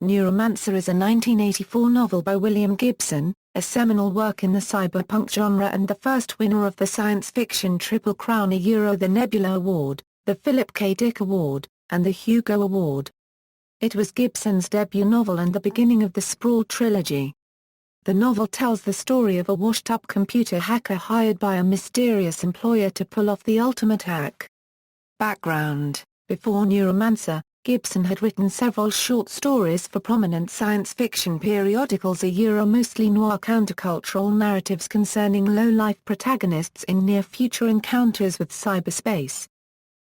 Neuromancer is a 1984 novel by William Gibson, a seminal work in the cyberpunk genre and the first winner of the science fiction Triple Crown the Nebula Award, the Philip K. Dick Award, and the Hugo Award. It was Gibson's debut novel and the beginning of the Sprawl trilogy. The novel tells the story of a washed-up computer hacker hired by a mysterious employer to pull off the ultimate hack. Background: before Neuromancer, Gibson had written several short stories for prominent science fiction periodicals, mostly noir countercultural narratives concerning low-life protagonists in near-future encounters with cyberspace.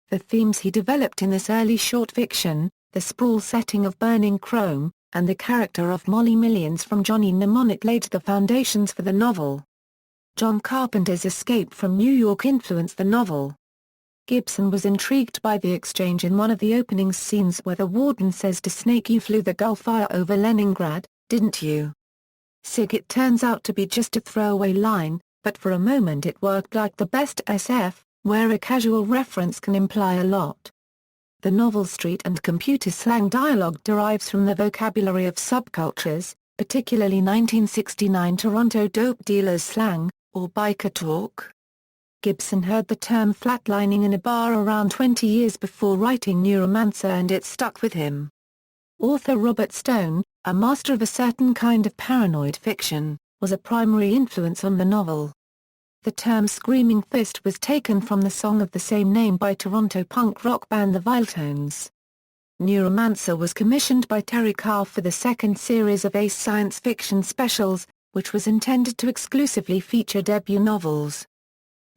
The themes he developed in this early short fiction, the sprawl setting of burning chrome, and the character of Molly Millions from Johnny Mnemonic, laid the foundations for the novel. John Carpenter's escape from New York influenced the novel. Gibson was intrigued by the exchange in one of the opening scenes where the warden says to Snake, "You flew the Gulfire over Leningrad, didn't you?" Sig, it turns out to be just a throwaway line, but for a moment it worked like the best SF, where a casual reference can imply a lot. The novel's street and computer slang dialogue derives from the vocabulary of subcultures, particularly 1969 Toronto dope dealers slang, or biker talk. Gibson heard the term flatlining in a bar around 20 years before writing Neuromancer, and it stuck with him. Author Robert Stone, a master of a certain kind of paranoid fiction, was a primary influence on the novel. The term Screaming Fist was taken from the song of the same name by Toronto punk rock band the Viletones. Neuromancer was commissioned by Terry Carr for the second series of Ace science fiction specials, which was intended to exclusively feature debut novels.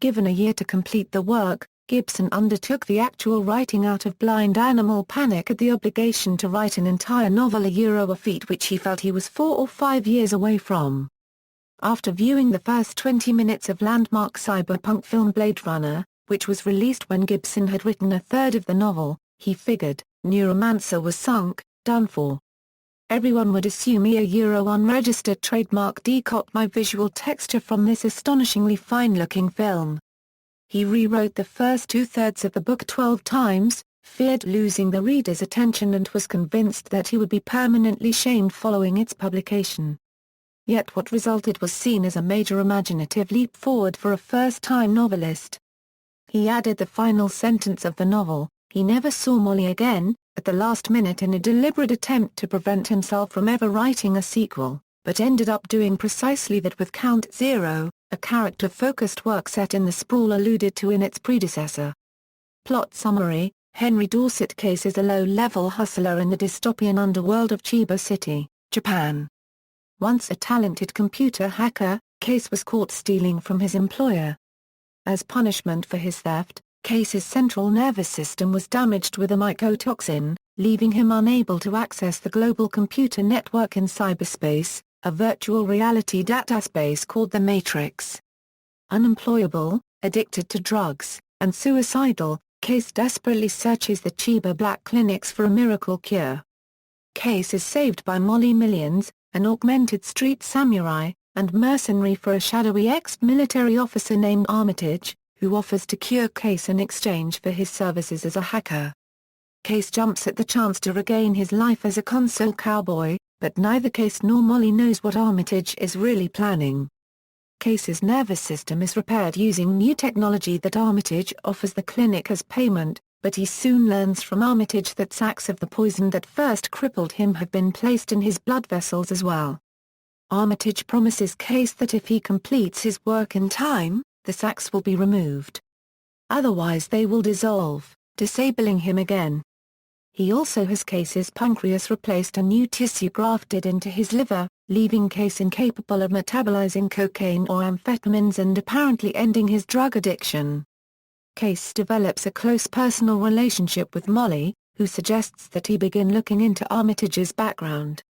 Given a year to complete the work, Gibson undertook the actual writing out of blind animal panic at the obligation to write an entire novel, a feat which he felt he was 4 or 5 years away from. After viewing the first 20 minutes of landmark cyberpunk film Blade Runner, which was released when Gibson had written a third of the novel, he figured, Neuromancer was sunk, done for. Everyone would assume unregistered trademark decop my visual texture from this astonishingly fine-looking film. He rewrote the first two-thirds of the book 12 times, feared losing the reader's attention, and was convinced that he would be permanently shamed following its publication. Yet what resulted was seen as a major imaginative leap forward for a first-time novelist. He added the final sentence of the novel, "He never saw Molly again," at the last minute in a deliberate attempt to prevent himself from ever writing a sequel, but ended up doing precisely that with Count Zero, a character-focused work set in the sprawl alluded to in its predecessor. Plot summary: Henry Dorset Case is a low-level hustler in the dystopian underworld of Chiba City, Japan. Once a talented computer hacker, Case was caught stealing from his employer. As punishment for his theft, Case's central nervous system was damaged with a mycotoxin, leaving him unable to access the global computer network in cyberspace, a virtual reality dataspace called the Matrix. Unemployable, addicted to drugs, and suicidal, Case desperately searches the Chiba black clinics for a miracle cure. Case is saved by Molly Millions, an augmented street samurai, and mercenary for a shadowy ex-military officer named Armitage, who offers to cure Case in exchange for his services as a hacker. Case jumps at the chance to regain his life as a console cowboy, but neither Case nor Molly knows what Armitage is really planning. Case's nervous system is repaired using new technology that Armitage offers the clinic as payment, but he soon learns from Armitage that sacs of the poison that first crippled him have been placed in his blood vessels as well. Armitage promises Case that if he completes his work in time, the sacs will be removed. Otherwise they will dissolve, disabling him again. He also has Case's pancreas replaced and new tissue grafted into his liver, leaving Case incapable of metabolizing cocaine or amphetamines and apparently ending his drug addiction. Case develops a close personal relationship with Molly, who suggests that he begin looking into Armitage's background.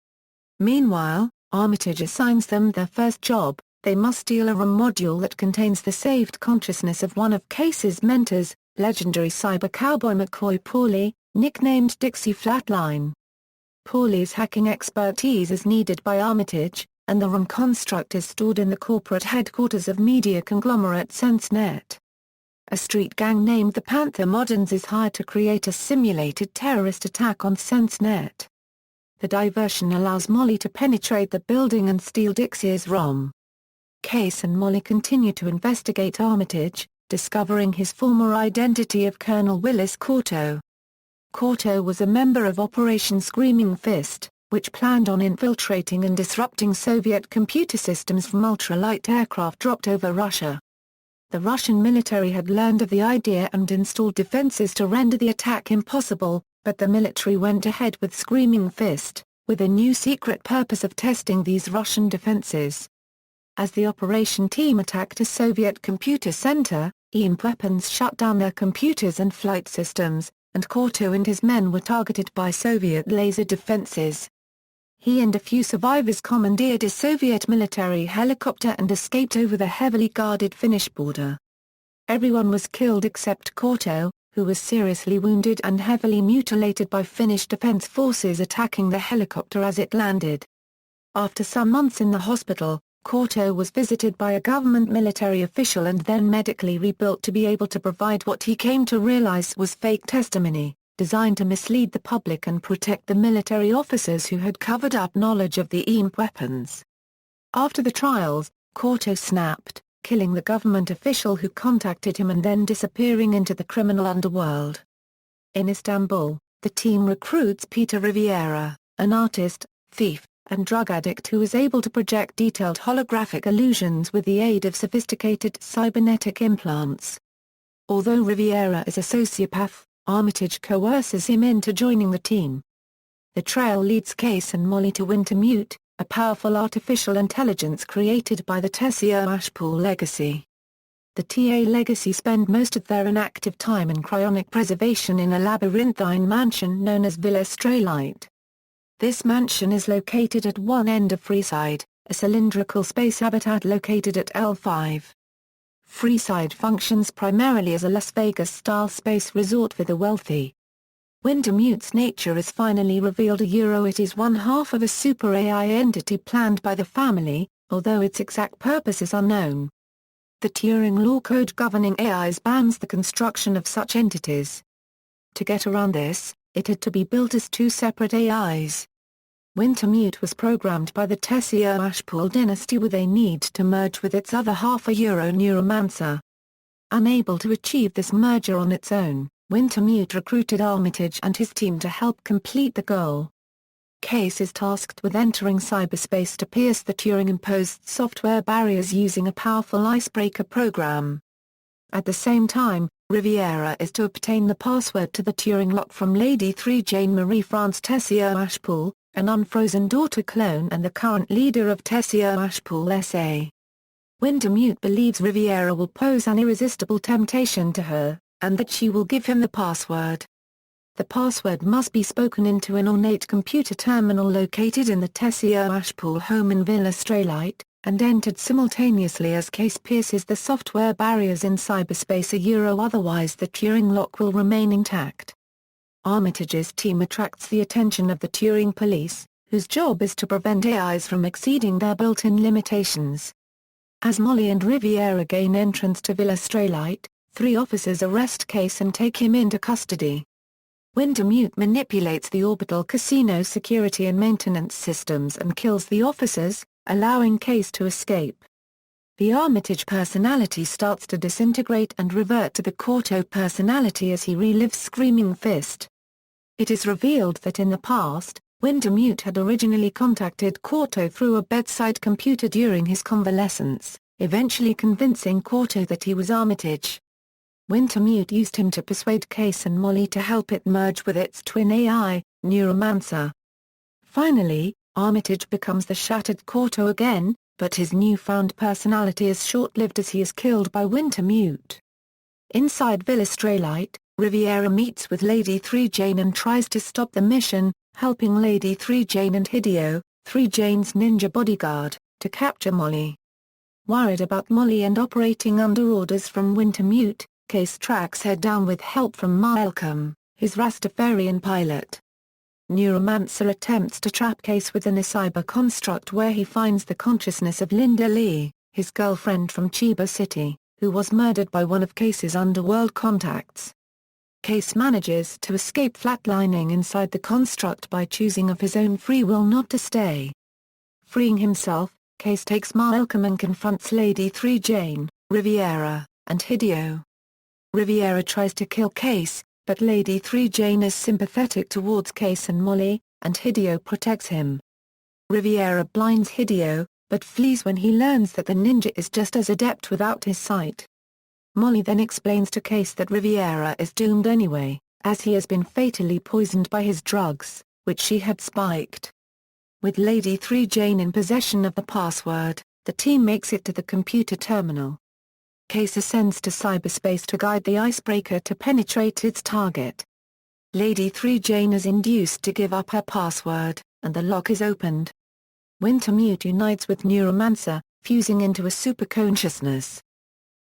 Meanwhile, Armitage assigns them their first job. They must steal a ROM module that contains the saved consciousness of one of Case's mentors, legendary cyber cowboy McCoy Pauly, nicknamed Dixie Flatline. Pauly's hacking expertise is needed by Armitage, and the ROM construct is stored in the corporate headquarters of media conglomerate SenseNet. A street gang named the Panther Moderns is hired to create a simulated terrorist attack on SenseNet. The diversion allows Molly to penetrate the building and steal Dixie's ROM. Case and Molly continue to investigate Armitage, discovering his former identity of Colonel Willis Corto. Corto was a member of Operation Screaming Fist, which planned on infiltrating and disrupting Soviet computer systems from ultralight aircraft dropped over Russia. The Russian military had learned of the idea and installed defenses to render the attack impossible, but the military went ahead with Screaming Fist, with a new secret purpose of testing these Russian defenses. As the operation team attacked a Soviet computer center, EMP weapons shut down their computers and flight systems, and Corto and his men were targeted by Soviet laser defenses. He and a few survivors commandeered a Soviet military helicopter and escaped over the heavily guarded Finnish border. Everyone was killed except Corto, who was seriously wounded and heavily mutilated by Finnish defense forces attacking the helicopter as it landed. After some months in the hospital, Corto was visited by a government military official and then medically rebuilt to be able to provide what he came to realize was fake testimony, designed to mislead the public and protect the military officers who had covered up knowledge of the EMP weapons. After the trials, Corto snapped, killing the government official who contacted him and then disappearing into the criminal underworld. In Istanbul, the team recruits Peter Riviera, an artist, thief, and drug addict who is able to project detailed holographic illusions with the aid of sophisticated cybernetic implants. Although Riviera is a sociopath, Armitage coerces him into joining the team. The trail leads Case and Molly to Wintermute, a powerful artificial intelligence created by the Tessio Ashpool Legacy. The TA Legacy spend most of their inactive time in cryonic preservation in a labyrinthine mansion known as Villa Straylight. This mansion is located at one end of Freeside, a cylindrical space habitat located at L5. Freeside functions primarily as a Las Vegas-style space resort for the wealthy. Wintermute's nature is finally revealed. It is one half of a super AI entity planned by the family, although its exact purpose is unknown. The Turing law code governing AIs bans the construction of such entities. To get around this, it had to be built as two separate AIs. Wintermute was programmed by the Tessio Ashpool dynasty with a need to merge with its other half, Neuromancer. Unable to achieve this merger on its own, Wintermute recruited Armitage and his team to help complete the goal. Case is tasked with entering cyberspace to pierce the Turing-imposed software barriers using a powerful icebreaker program. At the same time, Riviera is to obtain the password to the Turing lock from Lady 3 Jane Marie France Tessio Ashpool, an unfrozen daughter clone and the current leader of Tessio Ashpool SA. Wintermute believes Riviera will pose an irresistible temptation to her, and that she will give him the password. The password must be spoken into an ornate computer terminal located in the Tessio Ashpool home in Villa Straylight, and entered simultaneously as Case pierces the software barriers in cyberspace. Otherwise the Turing lock will remain intact. Armitage's team attracts the attention of the Turing police, whose job is to prevent AIs from exceeding their built-in limitations. As Molly and Riviera gain entrance to Villa Straylight, 3 officers arrest Case and take him into custody. Wintermute manipulates the orbital casino security and maintenance systems and kills the officers, allowing Case to escape. The Armitage personality starts to disintegrate and revert to the Corto personality as he relives Screaming Fist. It is revealed that in the past, Wintermute had originally contacted Corto through a bedside computer during his convalescence, eventually convincing Corto that he was Armitage. Wintermute used him to persuade Case and Molly to help it merge with its twin AI, Neuromancer. Finally, Armitage becomes the shattered Corto again, but his newfound personality is short-lived as he is killed by Wintermute. Inside Villa Straylight, Riviera meets with Lady 3 Jane and tries to stop the mission, helping Lady 3 Jane and Hideo, 3 Jane's ninja bodyguard, to capture Molly. Worried about Molly and operating under orders from Wintermute, Case tracks her down with help from Malcolm, his Rastafarian pilot. Neuromancer attempts to trap Case within a cyber construct where he finds the consciousness of Linda Lee, his girlfriend from Chiba City, who was murdered by one of Case's underworld contacts. Case manages to escape flatlining inside the construct by choosing of his own free will not to stay. Freeing himself, Case takes Malcolm and confronts Lady 3 Jane, Riviera, and Hideo. Riviera tries to kill Case, but Lady 3 Jane is sympathetic towards Case and Molly, and Hideo protects him. Riviera blinds Hideo, but flees when he learns that the ninja is just as adept without his sight. Molly then explains to Case that Riviera is doomed anyway, as he has been fatally poisoned by his drugs, which she had spiked. With Lady 3 Jane in possession of the password, the team makes it to the computer terminal. Case ascends to cyberspace to guide the icebreaker to penetrate its target. Lady 3 Jane is induced to give up her password, and the lock is opened. Wintermute unites with Neuromancer, fusing into a superconsciousness.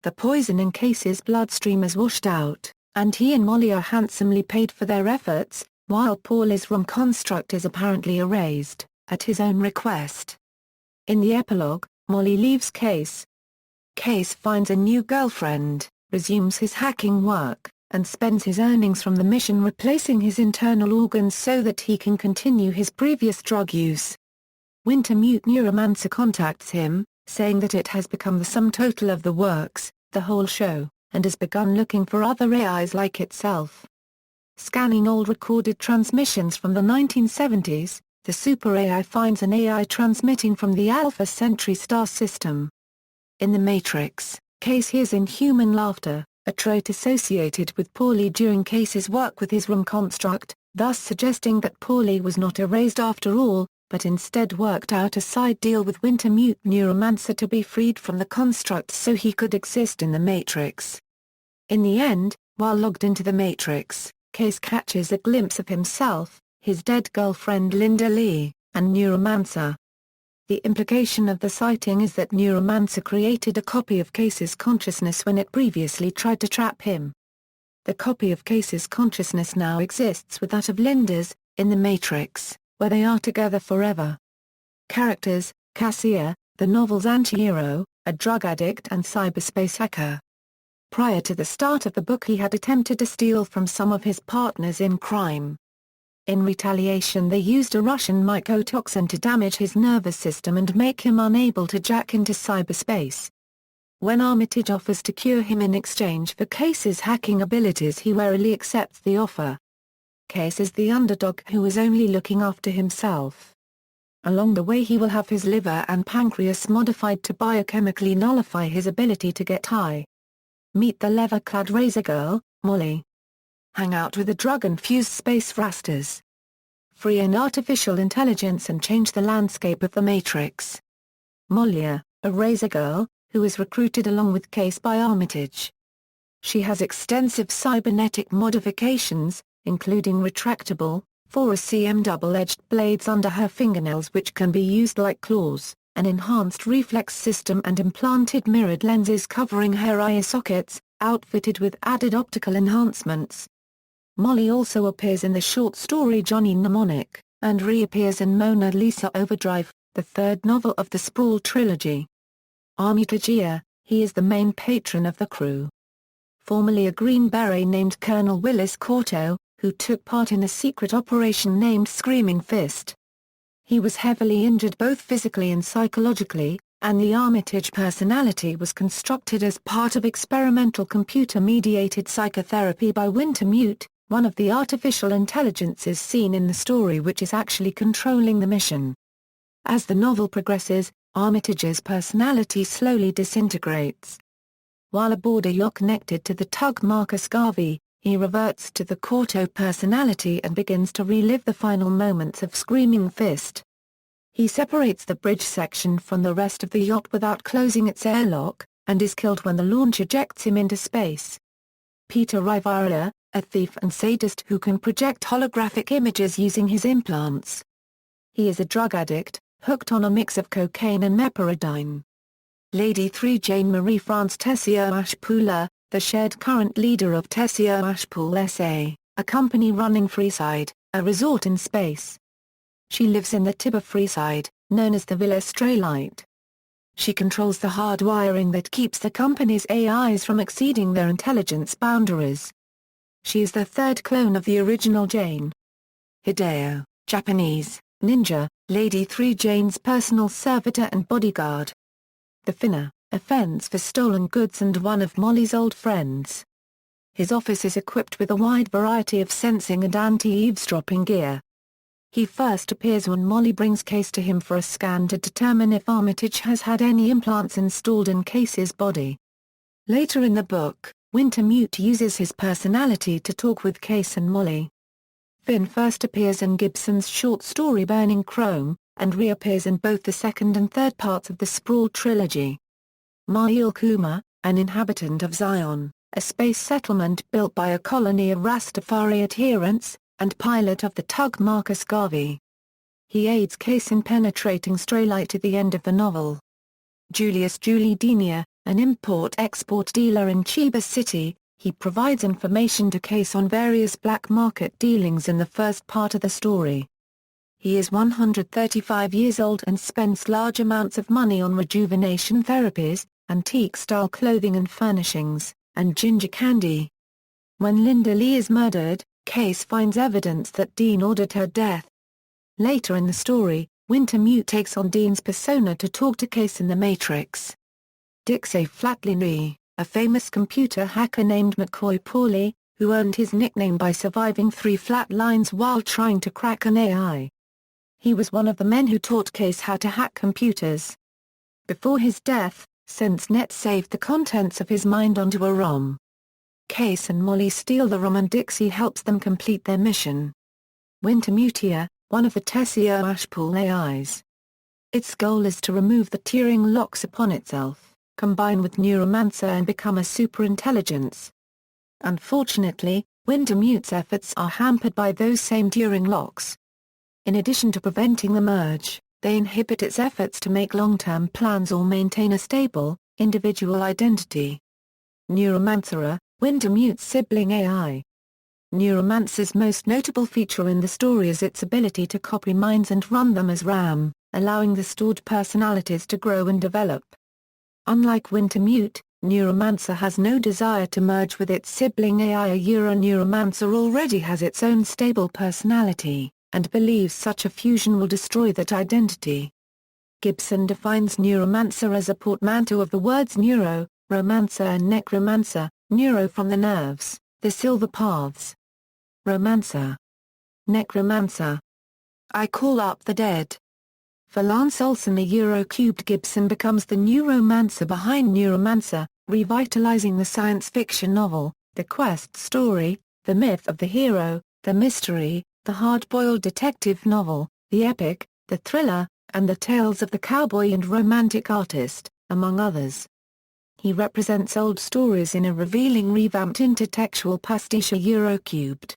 The poison in Case's bloodstream is washed out, and he and Molly are handsomely paid for their efforts, while Paulie's ROM construct is apparently erased, at his own request. In the epilogue, Molly leaves Case. Case finds a new girlfriend, resumes his hacking work, and spends his earnings from the mission replacing his internal organs so that he can continue his previous drug use. Wintermute Neuromancer contacts him, saying that it has become the sum total of the works, the whole show, and has begun looking for other AIs like itself. Scanning old recorded transmissions from the 1970s, the super AI finds an AI transmitting from the Alpha Centauri star system. In The Matrix, Case hears inhuman laughter, a trait associated with Paulie during Case's work with his ROM construct, thus suggesting that Paulie was not erased after all, but instead worked out a side deal with Wintermute Neuromancer to be freed from the construct so he could exist in the Matrix. In the end, while logged into the Matrix, Case catches a glimpse of himself, his dead girlfriend Linda Lee, and Neuromancer. The implication of the sighting is that Neuromancer created a copy of Case's consciousness when it previously tried to trap him. The copy of Case's consciousness now exists with that of Linda's, in the Matrix, where they are together forever. Characters: Cassia, the novel's anti-hero, a drug addict and cyberspace hacker. Prior to the start of the book he had attempted to steal from some of his partners in crime. In retaliation they used a Russian mycotoxin to damage his nervous system and make him unable to jack into cyberspace. When Armitage offers to cure him in exchange for Case's hacking abilities he warily accepts the offer. Case is the underdog who is only looking after himself. Along the way he will have his liver and pancreas modified to biochemically nullify his ability to get high. Meet the leather-clad razor girl, Molly. Hang out with the drug-infused space frasters. Free an artificial intelligence and change the landscape of the Matrix. Molly, a razor girl, who is recruited along with Case by Armitage. She has extensive cybernetic modifications, including retractable, 4cm double-edged blades under her fingernails which can be used like claws, an enhanced reflex system and implanted mirrored lenses covering her eye sockets, outfitted with added optical enhancements. Molly also appears in the short story Johnny Mnemonic, and reappears in Mona Lisa Overdrive, the third novel of the Sprawl trilogy. Armitage, he is the main patron of the crew. Formerly a Green Beret named Colonel Willis Corto, who took part in a secret operation named Screaming Fist. He was heavily injured both physically and psychologically, and the Armitage personality was constructed as part of experimental computer-mediated psychotherapy by Wintermute, one of the artificial intelligences seen in the story which is actually controlling the mission. As the novel progresses, Armitage's personality slowly disintegrates. While aboard a yacht connected to the tug Marcus Garvey, he reverts to the Corto personality and begins to relive the final moments of Screaming Fist. He separates the bridge section from the rest of the yacht without closing its airlock, and is killed when the launch ejects him into space. Peter Riviera, a thief and sadist who can project holographic images using his implants. He is a drug addict, hooked on a mix of cocaine and meperidine. Lady 3 Jane Marie France Tessio Ashpooler, the shared current leader of Tessio Ashpool SA, a company running Freeside, a resort in space. She lives in the Tiber Freeside, known as the Villa Straylight. She controls the hardwiring that keeps the company's AIs from exceeding their intelligence boundaries. She is the third clone of the original Jane. Hideo, Japanese, ninja, Lady 3 Jane's personal servitor and bodyguard. The Finner, a fence for stolen goods and one of Molly's old friends. His office is equipped with a wide variety of sensing and anti-eavesdropping gear. He first appears when Molly brings Case to him for a scan to determine if Armitage has had any implants installed in Case's body. Later in the book, Wintermute uses his personality to talk with Case and Molly. Finn first appears in Gibson's short story Burning Chrome, and reappears in both the second and third parts of the Sprawl trilogy. Mail Kuma, an inhabitant of Zion, a space settlement built by a colony of Rastafari adherents, and pilot of the tug Marcus Garvey. He aids Case in penetrating Straylight at the end of the novel. Julius Denia, an import-export dealer in Chiba City, he provides information to Case on various black market dealings in the first part of the story. He is 135 years old and spends large amounts of money on rejuvenation therapies, antique-style clothing and furnishings, and ginger candy. When Linda Lee is murdered, Case finds evidence that Dean ordered her death. Later in the story, Wintermute takes on Dean's persona to talk to Case in the Matrix. Dixie Flatlinee, a famous computer hacker named McCoy Pauly, who earned his nickname by surviving 3 flat lines while trying to crack an AI. He was one of the men who taught Case how to hack computers. Before his death, SenseNet saved the contents of his mind onto a ROM. Case and Molly steal the ROM and Dixie helps them complete their mission. Wintermutia, one of the Tessio Ashpool AIs. Its goal is to remove the Turing locks upon itself, combine with Neuromancer and become a superintelligence. Unfortunately, Wintermute's efforts are hampered by those same Turing locks. In addition to preventing the merge, they inhibit its efforts to make long-term plans or maintain a stable, individual identity. Neuromancer, Wintermute's sibling AI. Neuromancer's most notable feature in the story is its ability to copy minds and run them as RAM, allowing the stored personalities to grow and develop. Unlike Wintermute, Neuromancer has no desire to merge with its sibling AI. Neuromancer already has its own stable personality, and believes such a fusion will destroy that identity. Gibson defines Neuromancer as a portmanteau of the words neuro, romancer and necromancer, neuro from the nerves, the silver paths. Romancer. Necromancer. I call up the dead. For Lance Olsen, a Eurocubed, Gibson becomes the neuromancer behind Neuromancer, revitalizing the science fiction novel, the quest story, the myth of the hero, the mystery, the hard-boiled detective novel, the epic, the thriller, and the tales of the cowboy and romantic artist, among others. He represents old stories in a revealing revamped intertextual pastiche Eurocubed.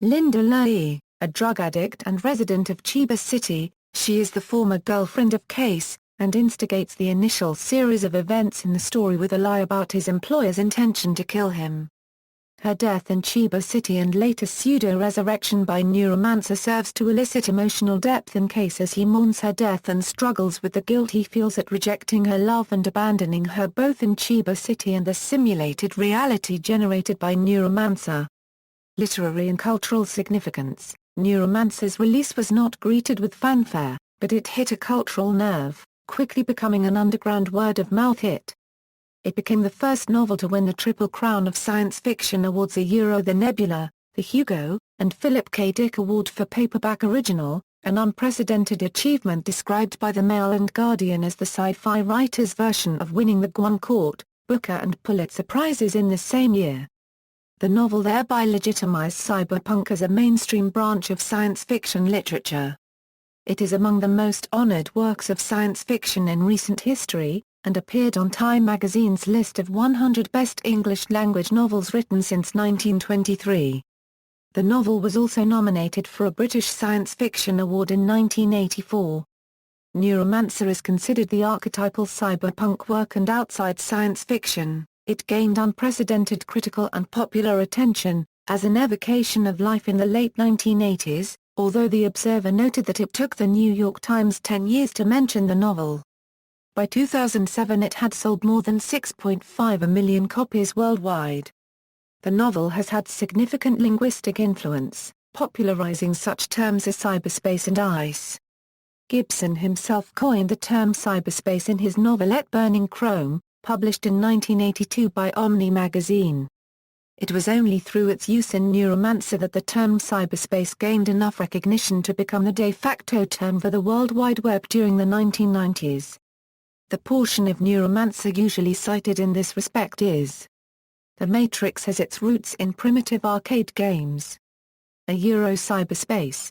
Linda Lee, a drug addict and resident of Chiba City, she is the former girlfriend of Case, and instigates the initial series of events in the story with a lie about his employer's intention to kill him. Her death in Chiba City and later pseudo-resurrection by Neuromancer serves to elicit emotional depth in Case as he mourns her death and struggles with the guilt he feels at rejecting her love and abandoning her both in Chiba City and the simulated reality generated by Neuromancer. Literary and cultural significance. Neuromancer's release was not greeted with fanfare, but it hit a cultural nerve, quickly becoming an underground word-of-mouth hit. It became the first novel to win the Triple Crown of Science Fiction Awards, the Nebula, the Hugo, and Philip K. Dick Award for Paperback Original, an unprecedented achievement described by the Mail and Guardian as the sci-fi writer's version of winning the Goncourt, Booker and Pulitzer Prizes in the same year. The novel thereby legitimized cyberpunk as a mainstream branch of science fiction literature. It is among the most honored works of science fiction in recent history, and appeared on Time magazine's list of 100 best English-language novels written since 1923. The novel was also nominated for a British Science Fiction Award in 1984. Neuromancer is considered the archetypal cyberpunk work, and outside science fiction, it gained unprecedented critical and popular attention, as an evocation of life in the late 1980s, although The Observer noted that it took the New York Times 10 years to mention the novel. By 2007 it had sold more than 6.5 million copies worldwide. the novel has had significant linguistic influence, popularizing such terms as cyberspace and ICE. Gibson himself coined the term cyberspace in his novelette Burning Chrome, published in 1982 by Omni magazine. It was only through its use in Neuromancer that the term cyberspace gained enough recognition to become the de facto term for the World Wide Web during the 1990s. The portion of Neuromancer usually cited in this respect is: The Matrix has its roots in primitive arcade games. A Euro cyberspace.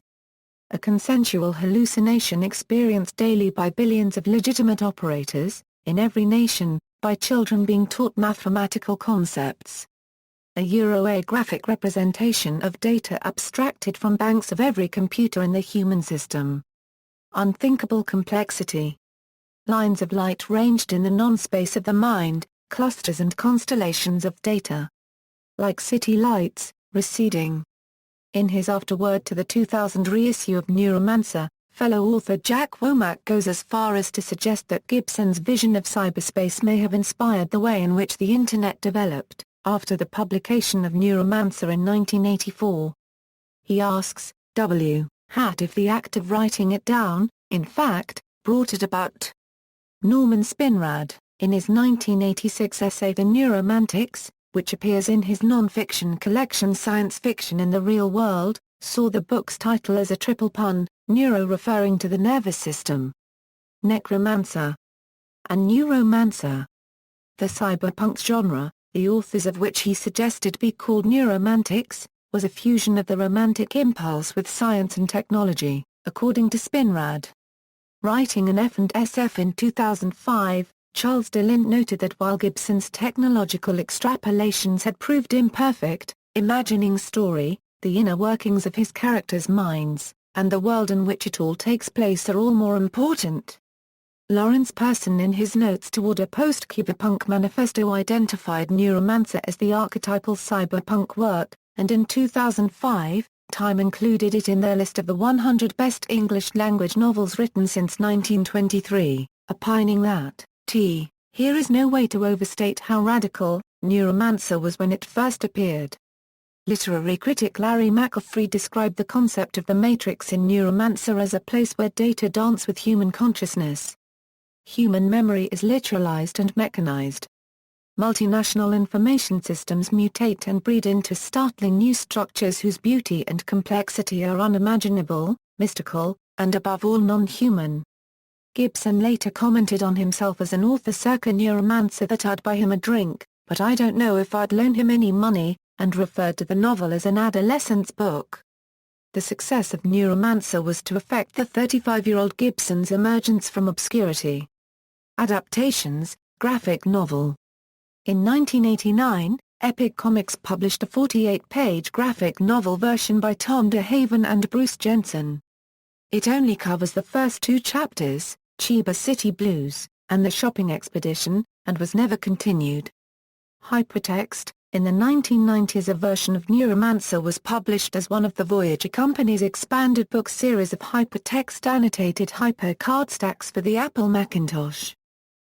A consensual hallucination experienced daily by billions of legitimate operators, in every nation, by children being taught mathematical concepts. A Euro a graphic representation of data abstracted from banks of every computer in the human system. Unthinkable complexity. Lines of light ranged in the non-space of the mind, clusters and constellations of data. Like city lights, receding. In his afterword to the 2000 reissue of Neuromancer, fellow author Jack Womack goes as far as to suggest that Gibson's vision of cyberspace may have inspired the way in which the Internet developed, after the publication of Neuromancer in 1984. He asks, if the act of writing it down, in fact, brought it about. Norman Spinrad, in his 1986 essay The Neuromantics, which appears in his non-fiction collection Science Fiction in the Real World, saw the book's title as a triple pun, neuro referring to the nervous system. Necromancer and Neuromancer. The cyberpunk genre, the authors of which he suggested be called Neuromantics, was a fusion of the romantic impulse with science and technology, according to Spinrad. Writing an F&SF in 2005, Charles DeLint noted that while Gibson's technological extrapolations had proved imperfect, imagining story, the inner workings of his characters' minds, and the world in which it all takes place are all more important. Lawrence Person in his notes toward a post-cyberpunk manifesto identified Neuromancer as the archetypal cyberpunk work, and in 2005, Time included it in their list of the 100 best English-language novels written since 1923, opining that here is no way to overstate how radical Neuromancer was when it first appeared. Literary critic Larry McAfee described the concept of the Matrix in Neuromancer as a place where data dance with human consciousness. Human memory is literalized and mechanized. Multinational information systems mutate and breed into startling new structures whose beauty and complexity are unimaginable, mystical, and above all non-human. Gibson later commented on himself as an author circa Neuromancer that I'd buy him a drink, but I don't know if I'd loan him any money, and referred to the novel as an adolescent's book. The success of Neuromancer was to effect the 35-year-old Gibson's emergence from obscurity. Adaptations, graphic novel. In 1989, Epic Comics published a 48-page graphic novel version by Tom DeHaven and Bruce Jensen. It only covers the first two chapters, Chiba City Blues, and The Shopping Expedition, and was never continued. Hypertext. In the 1990s, a version of Neuromancer was published as one of the Voyager Company's expanded book series of hypertext annotated hypercardstacks for the Apple Macintosh.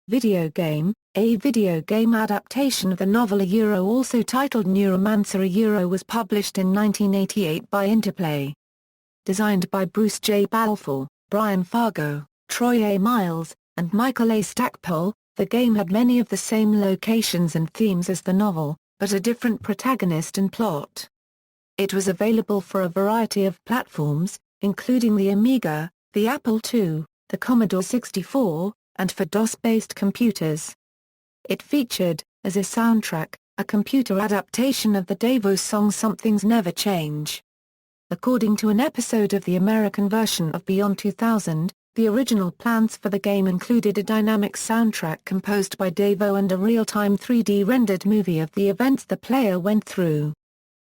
Video game. A video game adaptation of the novel also titled Neuromancer was published in 1988 by Interplay. Designed by Bruce J. Balfour, Brian Fargo, Troy A. Miles, and Michael A. Stackpole, the game had many of the same locations and themes as the novel, but a different protagonist and plot. It was available for a variety of platforms, including the Amiga, the Apple II, the Commodore 64, and for DOS-based computers. It featured, as a soundtrack, a computer adaptation of the Devo song Something's Never Change. According to an episode of the American version of Beyond 2000, the original plans for the game included a dynamic soundtrack composed by Devo and a real-time 3D rendered movie of the events the player went through.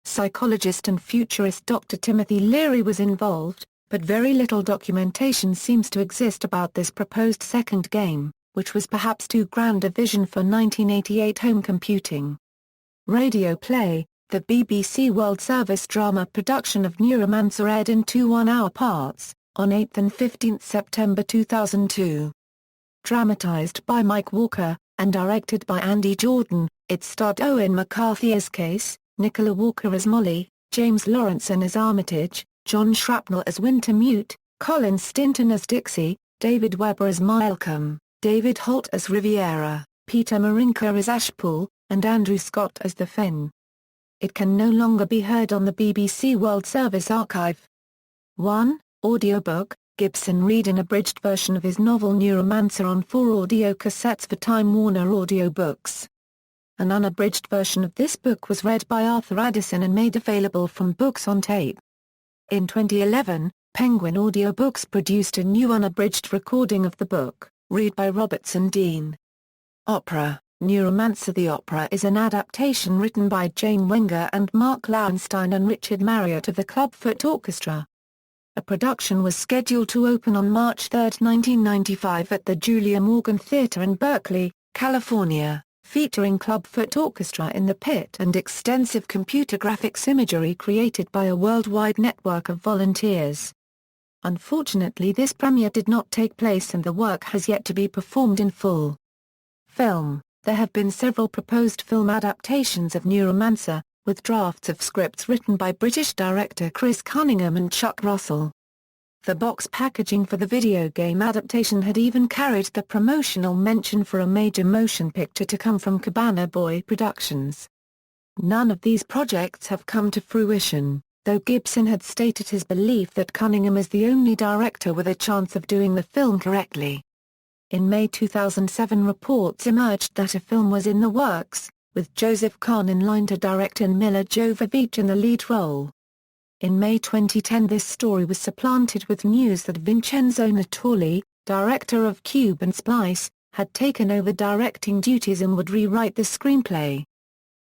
Psychologist and futurist Dr. Timothy Leary was involved, but very little documentation seems to exist about this proposed second game, which was perhaps too grand a vision for 1988 home computing. Radio Play, the BBC World Service drama production of Neuromancer aired in two one-hour parts, on 8 and 15 September 2002. Dramatized by Mike Walker, and directed by Andy Jordan, it starred Owen McCarthy as Case, Nicola Walker as Molly, James Lawrenson as Armitage, John Shrapnel as Wintermute, Colin Stinton as Dixie, David Webber as Malcolm, David Holt as Riviera, Peter Marinka as Ashpool, and Andrew Scott as the Finn. It can no longer be heard on the BBC World Service archive. 1. Audiobook. Gibson read an abridged version of his novel Neuromancer on 4 audio cassettes for Time Warner Audiobooks. An unabridged version of this book was read by Arthur Addison and made available from Books on Tape. In 2011, Penguin Audiobooks produced a new unabridged recording of the book, read by Robertson Dean. Opera. Neuromancer the opera is an adaptation written by Jane Wenger and Mark Lauenstein and Richard Marriott of the Clubfoot Orchestra. A production was scheduled to open on March 3, 1995 at the Julia Morgan Theatre in Berkeley, California, featuring Clubfoot Orchestra in the pit and extensive computer graphics imagery created by a worldwide network of volunteers. Unfortunately, this premiere did not take place and the work has yet to be performed in full. Film. There have been several proposed film adaptations of Neuromancer, with drafts of scripts written by British director Chris Cunningham and Chuck Russell. The box packaging for the video game adaptation had even carried the promotional mention for a major motion picture to come from Cabana Boy Productions. None of these projects have come to fruition, though Gibson had stated his belief that Cunningham is the only director with a chance of doing the film correctly. In May 2007, reports emerged that a film was in the works, with Joseph Kahn in line to direct and Milla Jovovich in the lead role. In May 2010, this story was supplanted with news that Vincenzo Natali, director of Cube and Splice, had taken over directing duties and would rewrite the screenplay.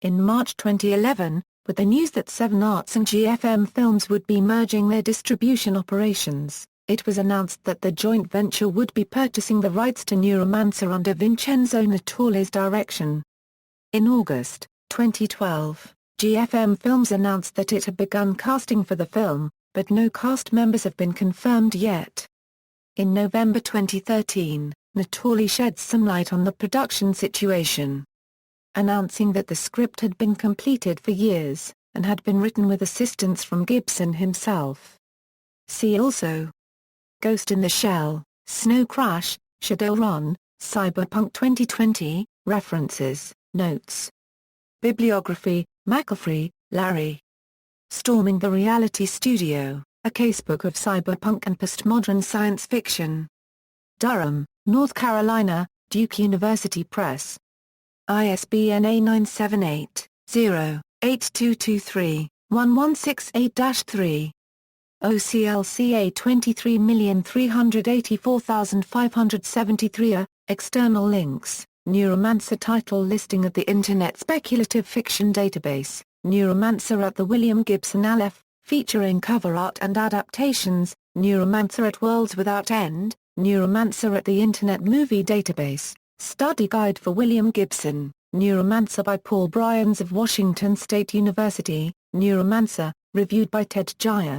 In March 2011, with the news that 7 Arts and GFM Films would be merging their distribution operations, it was announced that the joint venture would be purchasing the rights to Neuromancer under Vincenzo Natali's direction. In August 2012, GFM Films announced that it had begun casting for the film, but no cast members have been confirmed yet. In November 2013, Natali sheds some light on the production situation, announcing that the script had been completed for years, and had been written with assistance from Gibson himself. See also: Ghost in the Shell, Snow Crash, Shadowrun, Cyberpunk 2020, References, Notes. Bibliography: McElfrey, Larry. Storming the Reality Studio, A Casebook of Cyberpunk and Postmodern Science Fiction. Durham, North Carolina, Duke University Press. ISBN A978-0-8223-1168-3. OCLCA 23384573. External links: Neuromancer title listing of the Internet Speculative Fiction Database, Neuromancer at the William Gibson Aleph, featuring cover art and adaptations, Neuromancer at Worlds Without End, Neuromancer at the Internet Movie Database, Study Guide for William Gibson, Neuromancer by Paul Bryans of Washington State University, Neuromancer, reviewed by Ted Geier.